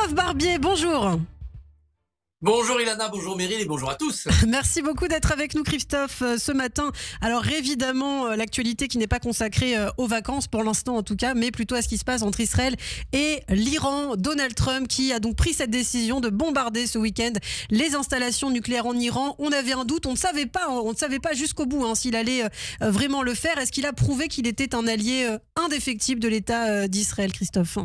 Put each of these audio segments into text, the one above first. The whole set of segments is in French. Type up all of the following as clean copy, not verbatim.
Christophe Barbier, bonjour. Bonjour Ilana, bonjour Meryl et bonjour à tous. Merci beaucoup d'être avec nous Christophe ce matin. Alors évidemment l'actualité qui n'est pas consacrée aux vacances pour l'instant en tout cas, mais plutôt à ce qui se passe entre Israël et l'Iran. Donald Trump qui a donc pris cette décision de bombarder ce week-end les installations nucléaires en Iran. On avait un doute, on ne savait pas jusqu'au bout s'il allait vraiment le faire. Est-ce qu'il a prouvé qu'il était un allié indéfectible de l'État d'Israël, Christophe ?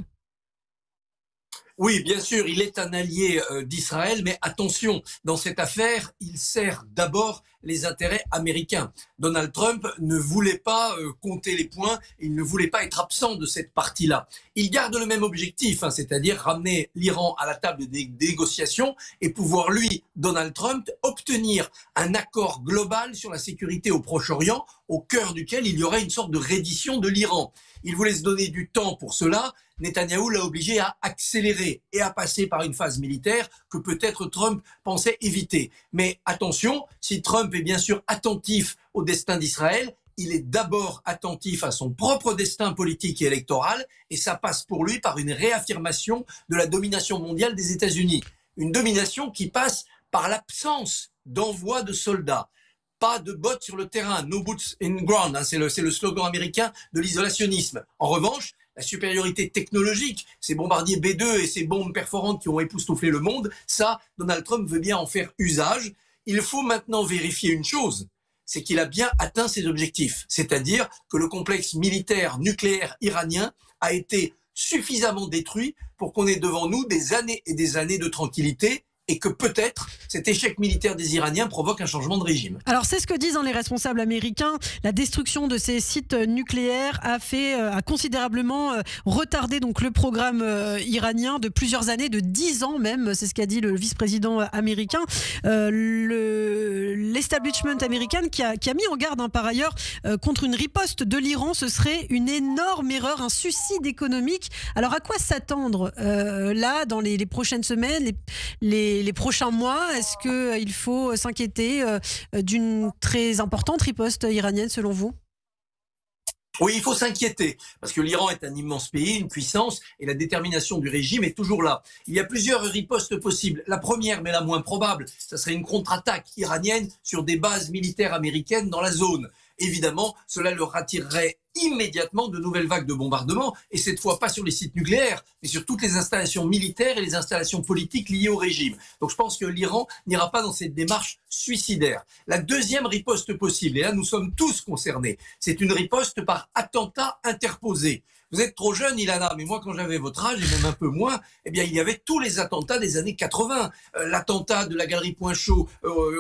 Oui, bien sûr, il est un allié d'Israël, mais attention, dans cette affaire, il sert d'abord les intérêts américains. Donald Trump ne voulait pas compter les points, il ne voulait pas être absent de cette partie-là. Il garde le même objectif, c'est-à-dire ramener l'Iran à la table des négociations et pouvoir, lui, Donald Trump, obtenir un accord global sur la sécurité au Proche-Orient, au cœur duquel il y aurait une sorte de reddition de l'Iran. Il voulait se donner du temps pour cela. Netanyahou l'a obligé à accélérer et à passer par une phase militaire que peut-être Trump pensait éviter. Mais attention, si Trump est bien sûr attentif au destin d'Israël, il est d'abord attentif à son propre destin politique et électoral, et ça passe pour lui par une réaffirmation de la domination mondiale des États-Unis. Une domination qui passe par l'absence d'envoi de soldats. Pas de bottes sur le terrain, no boots in ground, c'est le slogan américain de l'isolationnisme. En revanche, la supériorité technologique, ces bombardiers B-2 et ces bombes perforantes qui ont époustouflé le monde, ça, Donald Trump veut bien en faire usage. Il faut maintenant vérifier une chose, c'est qu'il a bien atteint ses objectifs, c'est-à-dire que le complexe militaire nucléaire iranien a été suffisamment détruit pour qu'on ait devant nous des années et des années de tranquillité, et que peut-être cet échec militaire des Iraniens provoque un changement de régime. Alors c'est ce que disent les responsables américains. La destruction de ces sites nucléaires a considérablement retardé donc le programme iranien de plusieurs années, de 10 ans même. C'est ce qu'a dit le vice-président américain. L'establishment américain qui a mis en garde par ailleurs contre une riposte de l'Iran. Ce serait une énorme erreur, un suicide économique. Alors à quoi s'attendre là dans les prochaines semaines, les prochains mois? Est-ce qu'il faut s'inquiéter d'une très importante riposte iranienne selon vous? Oui, il faut s'inquiéter, parce que l'Iran est un immense pays, une puissance, et la détermination du régime est toujours là. Il y a plusieurs ripostes possibles. La première, mais la moins probable, ça serait une contre-attaque iranienne sur des bases militaires américaines dans la zone. Évidemment, cela leur attirerait immédiatement de nouvelles vagues de bombardements, et cette fois pas sur les sites nucléaires, mais sur toutes les installations militaires et les installations politiques liées au régime. Donc je pense que l'Iran n'ira pas dans cette démarche suicidaire. La deuxième riposte possible, et là nous sommes tous concernés, c'est une riposte par attentat interposé. Vous êtes trop jeune, Ilana, mais moi, quand j'avais votre âge, et même un peu moins, eh bien, il y avait tous les attentats des années 80. L'attentat de la galerie Point Chaud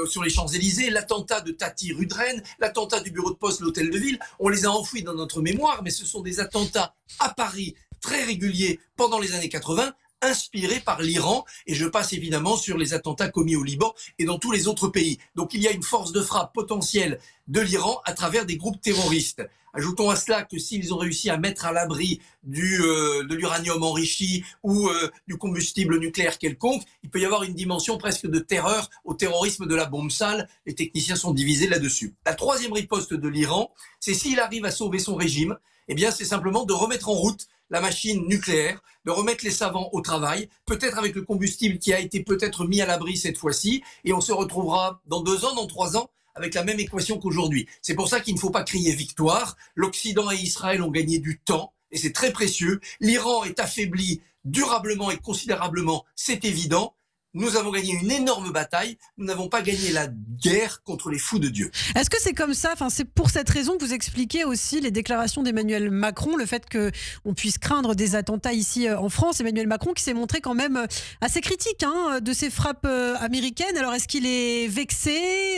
sur les Champs-Élysées, l'attentat de Tati rue de Rennes, l'attentat du bureau de poste l'Hôtel de Ville. On les a enfouis dans notre mémoire, mais ce sont des attentats à Paris très réguliers pendant les années 80, inspirés par l'Iran, et je passe évidemment sur les attentats commis au Liban et dans tous les autres pays. Donc il y a une force de frappe potentielle de l'Iran à travers des groupes terroristes. Ajoutons à cela que s'ils ont réussi à mettre à l'abri de l'uranium enrichi ou du combustible nucléaire quelconque, il peut y avoir une dimension presque de terreur au terrorisme de la bombe sale. Les techniciens sont divisés là-dessus. La troisième riposte de l'Iran, c'est s'il arrive à sauver son régime, eh bien c'est simplement de remettre en route la machine nucléaire, de remettre les savants au travail, peut-être avec le combustible qui a été peut-être mis à l'abri cette fois-ci, et on se retrouvera dans 2 ans, dans 3 ans, avec la même équation qu'aujourd'hui. C'est pour ça qu'il ne faut pas crier victoire. L'Occident et Israël ont gagné du temps, et c'est très précieux. L'Iran est affaibli durablement et considérablement, c'est évident. Nous avons gagné une énorme bataille. Nous n'avons pas gagné la guerre contre les fous de Dieu. Est-ce que c'est comme ça, c'est pour cette raison que vous expliquez aussi les déclarations d'Emmanuel Macron, le fait qu'on puisse craindre des attentats ici en France? Emmanuel Macron qui s'est montré quand même assez critique de ces frappes américaines. Alors est-ce qu'il est vexé?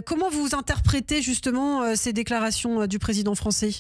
Comment vous interprétez justement ces déclarations du président français?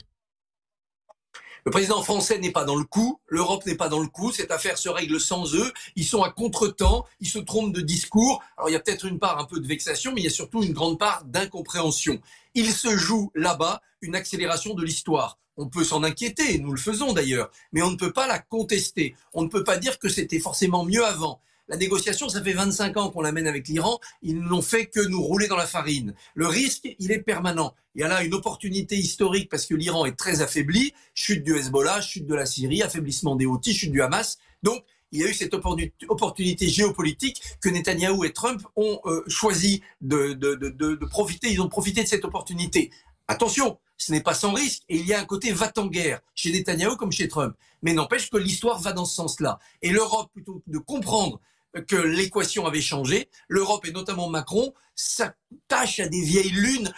Le président français n'est pas dans le coup, l'Europe n'est pas dans le coup, cette affaire se règle sans eux, ils sont à contretemps, ils se trompent de discours. Alors il y a peut-être une part un peu de vexation, mais il y a surtout une grande part d'incompréhension. Il se joue là-bas une accélération de l'histoire. On peut s'en inquiéter, nous le faisons d'ailleurs, mais on ne peut pas la contester. On ne peut pas dire que c'était forcément mieux avant. La négociation, ça fait 25 ans qu'on la mène avec l'Iran. Ils n'ont fait que nous rouler dans la farine. Le risque, il est permanent. Il y a là une opportunité historique parce que l'Iran est très affaibli. Chute du Hezbollah, chute de la Syrie, affaiblissement des Houthis, chute du Hamas. Donc, il y a eu cette opportunité géopolitique que Netanyahou et Trump ont choisi de profiter. Ils ont profité de cette opportunité. Attention, ce n'est pas sans risque et il y a un côté va-t-en-guerre chez Netanyahou comme chez Trump. Mais n'empêche que l'histoire va dans ce sens-là. Et l'Europe, plutôt que de comprendre que l'équation avait changé, l'Europe et notamment Macron s'attachent à des vieilles lunes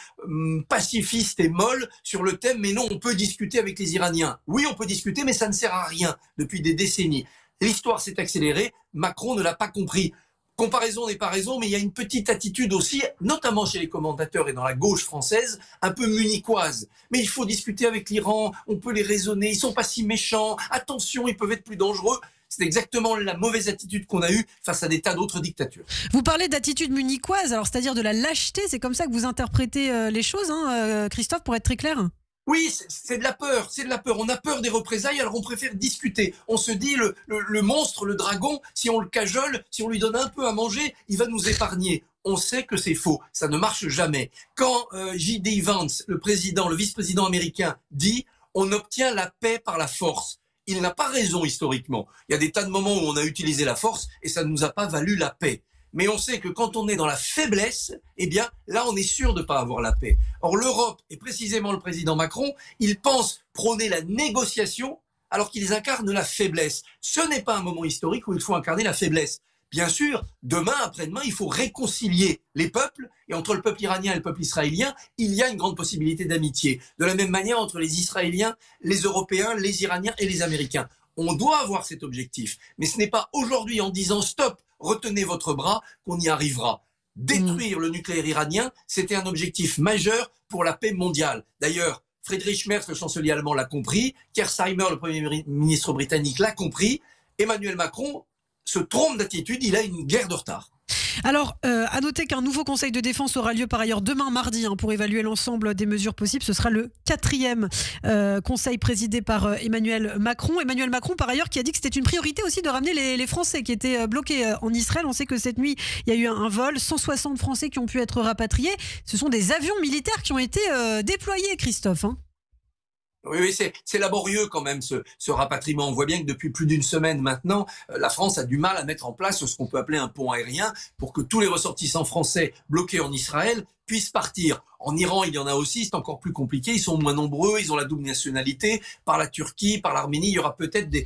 pacifistes et molles sur le thème « mais non, on peut discuter avec les Iraniens ». Oui, on peut discuter, mais ça ne sert à rien depuis des décennies. L'histoire s'est accélérée, Macron ne l'a pas compris. Comparaison n'est pas raison, mais il y a une petite attitude aussi, notamment chez les commentateurs et dans la gauche française, un peu munichoise. Mais il faut discuter avec l'Iran, on peut les raisonner, ils sont pas si méchants, attention, ils peuvent être plus dangereux. C'est exactement la mauvaise attitude qu'on a eue face à des tas d'autres dictatures. Vous parlez d'attitude munichoise, alors c'est-à-dire de la lâcheté, c'est comme ça que vous interprétez les choses, hein, Christophe, pour être très clair ? Oui, c'est de la peur, c'est de la peur. On a peur des représailles, alors on préfère discuter. On se dit, le monstre, le dragon, si on le cajole, si on lui donne un peu à manger, il va nous épargner. On sait que c'est faux, ça ne marche jamais. Quand J.D. Vance, le vice-président américain, dit « on obtient la paix par la force », il n'a pas raison historiquement. Il y a des tas de moments où on a utilisé la force et ça ne nous a pas valu la paix. Mais on sait que quand on est dans la faiblesse, eh bien, là, on est sûr de ne pas avoir la paix. Or, l'Europe, et précisément le président Macron, ils pensent prôner la négociation alors qu'ils incarnent la faiblesse. Ce n'est pas un moment historique où il faut incarner la faiblesse. Bien sûr, demain, après-demain, il faut réconcilier les peuples, et entre le peuple iranien et le peuple israélien, il y a une grande possibilité d'amitié. De la même manière, entre les Israéliens, les Européens, les Iraniens et les Américains. On doit avoir cet objectif, mais ce n'est pas aujourd'hui en disant « stop », retenez votre bras, qu'on y arrivera. Détruire le nucléaire iranien, c'était un objectif majeur pour la paix mondiale. D'ailleurs, Friedrich Merz, le chancelier allemand, l'a compris, Keir Starmer, le premier ministre britannique, l'a compris, Emmanuel Macron se trompe d'attitude, il a une guerre de retard. Alors, à noter qu'un nouveau conseil de défense aura lieu par ailleurs demain mardi pour évaluer l'ensemble des mesures possibles. Ce sera le 4e conseil présidé par Emmanuel Macron. Emmanuel Macron, par ailleurs, qui a dit que c'était une priorité aussi de ramener les Français qui étaient bloqués en Israël. On sait que cette nuit, il y a eu un vol, 160 Français qui ont pu être rapatriés. Ce sont des avions militaires qui ont été déployés, Christophe. Oui, c'est laborieux quand même ce rapatriement. On voit bien que depuis plus d'une semaine maintenant, la France a du mal à mettre en place ce qu'on peut appeler un pont aérien pour que tous les ressortissants français bloqués en Israël puissent partir. En Iran, il y en a aussi, c'est encore plus compliqué, ils sont moins nombreux, ils ont la double nationalité. Par la Turquie, par l'Arménie, il y aura peut-être des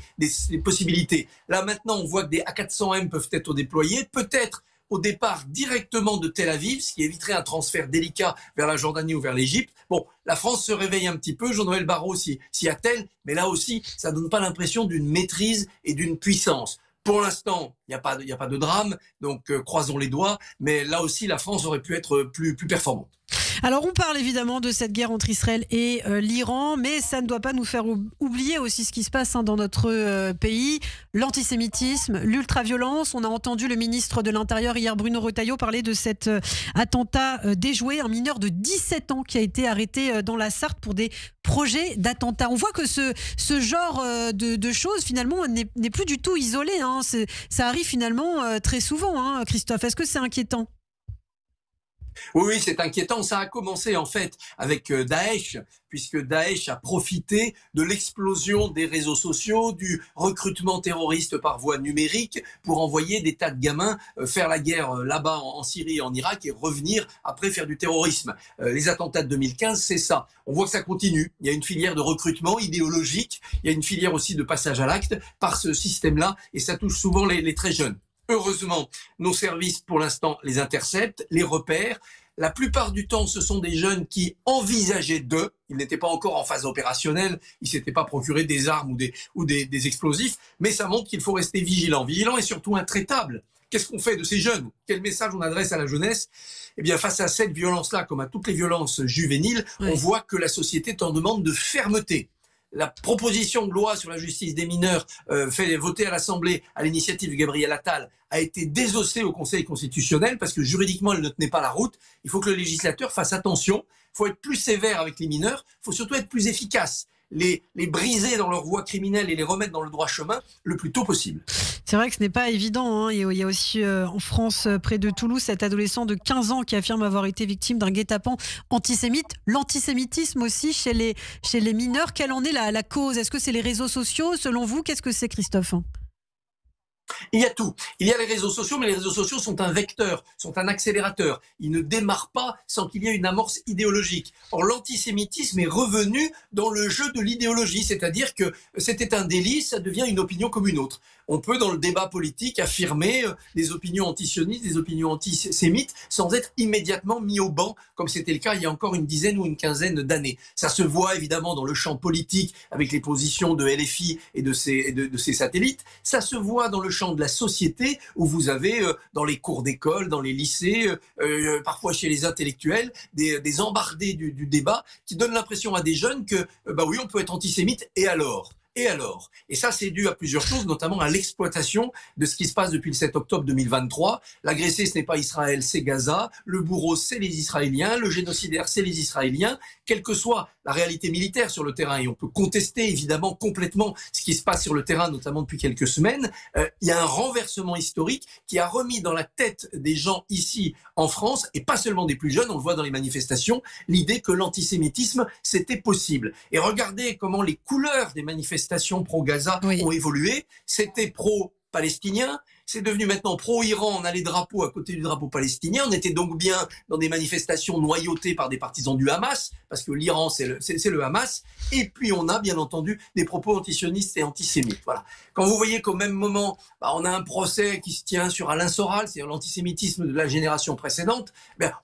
possibilités. Là maintenant, on voit que des A400M peuvent être déployés, peut-être au départ directement de Tel Aviv, ce qui éviterait un transfert délicat vers la Jordanie ou vers l'Égypte. Bon, la France se réveille un petit peu, Jean-Noël Barrot s'y attelle, mais là aussi, ça donne pas l'impression d'une maîtrise et d'une puissance. Pour l'instant, il n'y a pas de drame, donc croisons les doigts, mais là aussi, la France aurait pu être plus performante. Alors on parle évidemment de cette guerre entre Israël et l'Iran, mais ça ne doit pas nous faire oublier aussi ce qui se passe dans notre pays, l'antisémitisme, l'ultraviolence. On a entendu le ministre de l'Intérieur hier, Bruno Retailleau, parler de cet attentat déjoué, un mineur de 17 ans qui a été arrêté dans la Sarthe pour des projets d'attentat. On voit que ce genre de choses finalement n'est plus du tout isolé. Ça arrive finalement très souvent, Christophe. Est-ce que c'est inquiétant ? Oui, c'est inquiétant. Ça a commencé en fait avec Daesh, puisque Daesh a profité de l'explosion des réseaux sociaux, du recrutement terroriste par voie numérique pour envoyer des tas de gamins faire la guerre là-bas en Syrie et en Irak et revenir après faire du terrorisme. Les attentats de 2015, c'est ça. On voit que ça continue. Il y a une filière de recrutement idéologique, il y a une filière aussi de passage à l'acte par ce système-là et ça touche souvent les très jeunes. Heureusement, nos services, pour l'instant, les interceptent, les repèrent. La plupart du temps, ce sont des jeunes qui envisageaient d'eux. Ils n'étaient pas encore en phase opérationnelle. Ils ne s'étaient pas procuré des armes ou des explosifs. Mais ça montre qu'il faut rester vigilant. Vigilant et surtout intraitable. Qu'est-ce qu'on fait de ces jeunes? Quel message on adresse à la jeunesse? Eh bien, face à cette violence-là, comme à toutes les violences juvéniles, on voit que la société est en demande de fermeté. La proposition de loi sur la justice des mineurs fait voter à l'Assemblée à l'initiative de Gabriel Attal a été désossée au Conseil constitutionnel parce que juridiquement elle ne tenait pas la route. Il faut que le législateur fasse attention. Il faut être plus sévère avec les mineurs. Il faut surtout être plus efficace. Les briser dans leur voie criminelle et les remettre dans le droit chemin le plus tôt possible. C'est vrai que ce n'est pas évident. Il y a aussi en France, près de Toulouse, cet adolescent de 15 ans qui affirme avoir été victime d'un guet-apens antisémite. L'antisémitisme aussi chez les mineurs, quelle en est la cause? Est-ce que c'est les réseaux sociaux? Selon vous, qu'est-ce que c'est, Christophe? Il y a tout. Il y a les réseaux sociaux, mais les réseaux sociaux sont un vecteur, sont un accélérateur. Ils ne démarrent pas sans qu'il y ait une amorce idéologique. Or, l'antisémitisme est revenu dans le jeu de l'idéologie, c'est-à-dire que c'était un délit, ça devient une opinion comme une autre. On peut, dans le débat politique, affirmer des opinions antisionistes, des opinions antisémites, sans être immédiatement mis au banc, comme c'était le cas il y a encore une dizaine ou une quinzaine d'années. Ça se voit évidemment dans le champ politique, avec les positions de LFI et de ses satellites. Ça se voit dans le champ de la société, où vous avez, dans les cours d'école, dans les lycées, parfois chez les intellectuels, des embardés du débat, qui donnent l'impression à des jeunes que, bah oui, on peut être antisémite, et alors ? Et ça, c'est dû à plusieurs choses, notamment à l'exploitation de ce qui se passe depuis le 7 octobre 2023. L'agressé, ce n'est pas Israël, c'est Gaza. Le bourreau, c'est les Israéliens. Le génocidaire, c'est les Israéliens. Quelle que soit la réalité militaire sur le terrain, et on peut contester évidemment complètement ce qui se passe sur le terrain, notamment depuis quelques semaines, il y a un renversement historique qui a remis dans la tête des gens ici en France, et pas seulement des plus jeunes, on le voit dans les manifestations, l'idée que l'antisémitisme, c'était possible. Et regardez comment les couleurs des manifestations pro-Gaza ont évolué. C'était pro-palestinien, c'est devenu maintenant pro-Iran, on a les drapeaux à côté du drapeau palestinien, on était donc bien dans des manifestations noyautées par des partisans du Hamas, parce que l'Iran c'est le Hamas, et puis on a bien entendu des propos antisionistes et antisémites. Voilà. Quand vous voyez qu'au même moment, on a un procès qui se tient sur Alain Soral, c'est-à-dire l'antisémitisme de la génération précédente,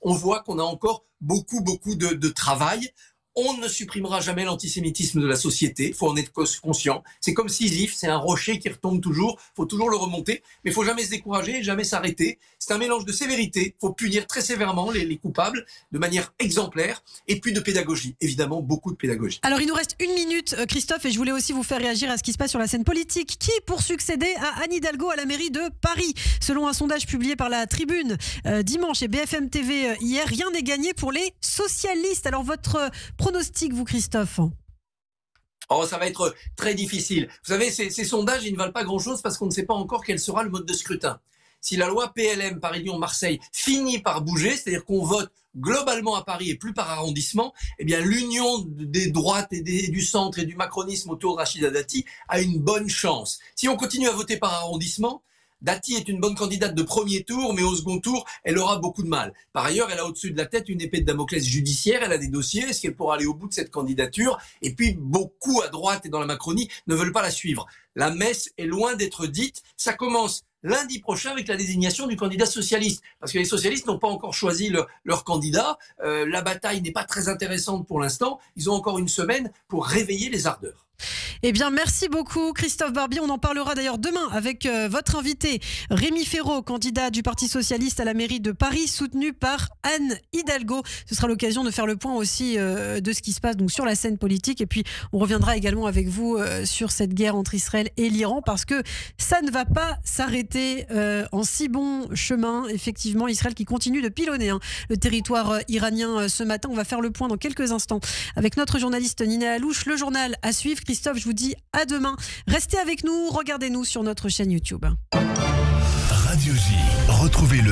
on voit qu'on a encore beaucoup de travail. On ne supprimera jamais l'antisémitisme de la société, il faut en être conscient. C'est comme Sisyphe, c'est un rocher qui retombe toujours, il faut toujours le remonter, mais il ne faut jamais se décourager, jamais s'arrêter. C'est un mélange de sévérité, il faut punir très sévèrement les coupables, de manière exemplaire, et puis de pédagogie, évidemment beaucoup de pédagogie. Alors il nous reste 1 minute, Christophe, et je voulais aussi vous faire réagir à ce qui se passe sur la scène politique. Qui pour succéder à Anne Hidalgo à la mairie de Paris? Selon un sondage publié par la Tribune dimanche et BFM TV hier, rien n'est gagné pour les socialistes. Alors votre pronostic, vous, Christophe? Ça va être très difficile. Vous savez, ces sondages, ils ne valent pas grand-chose parce qu'on ne sait pas encore quel sera le mode de scrutin. Si la loi PLM Paris-Lyon-Marseille finit par bouger, c'est-à-dire qu'on vote globalement à Paris et plus par arrondissement, eh bien l'union des droites et du centre et du macronisme autour de Rachida Dati a une bonne chance. Si on continue à voter par arrondissement, Dati est une bonne candidate de premier tour, mais au second tour, elle aura beaucoup de mal. Par ailleurs, elle a au-dessus de la tête une épée de Damoclès judiciaire, elle a des dossiers, est-ce qu'elle pourra aller au bout de cette candidature? Et puis, beaucoup à droite et dans la Macronie ne veulent pas la suivre. La messe est loin d'être dite, ça commence lundi prochain avec la désignation du candidat socialiste. Parce que les socialistes n'ont pas encore choisi leur candidat, la bataille n'est pas très intéressante pour l'instant, ils ont encore une semaine pour réveiller les ardeurs. Eh bien, merci beaucoup Christophe Barbier. On en parlera d'ailleurs demain avec votre invité Rémi Féraud, candidat du Parti Socialiste à la mairie de Paris, soutenu par Anne Hidalgo. Ce sera l'occasion de faire le point aussi de ce qui se passe donc sur la scène politique. Et puis, on reviendra également avec vous sur cette guerre entre Israël et l'Iran, parce que ça ne va pas s'arrêter en si bon chemin. Effectivement, Israël qui continue de pilonner le territoire iranien ce matin. On va faire le point dans quelques instants avec notre journaliste Nina Alouche. Le journal à suivre. Christophe, je vous dis à demain. Restez avec nous, regardez-nous sur notre chaîne YouTube. Radio J, retrouvez le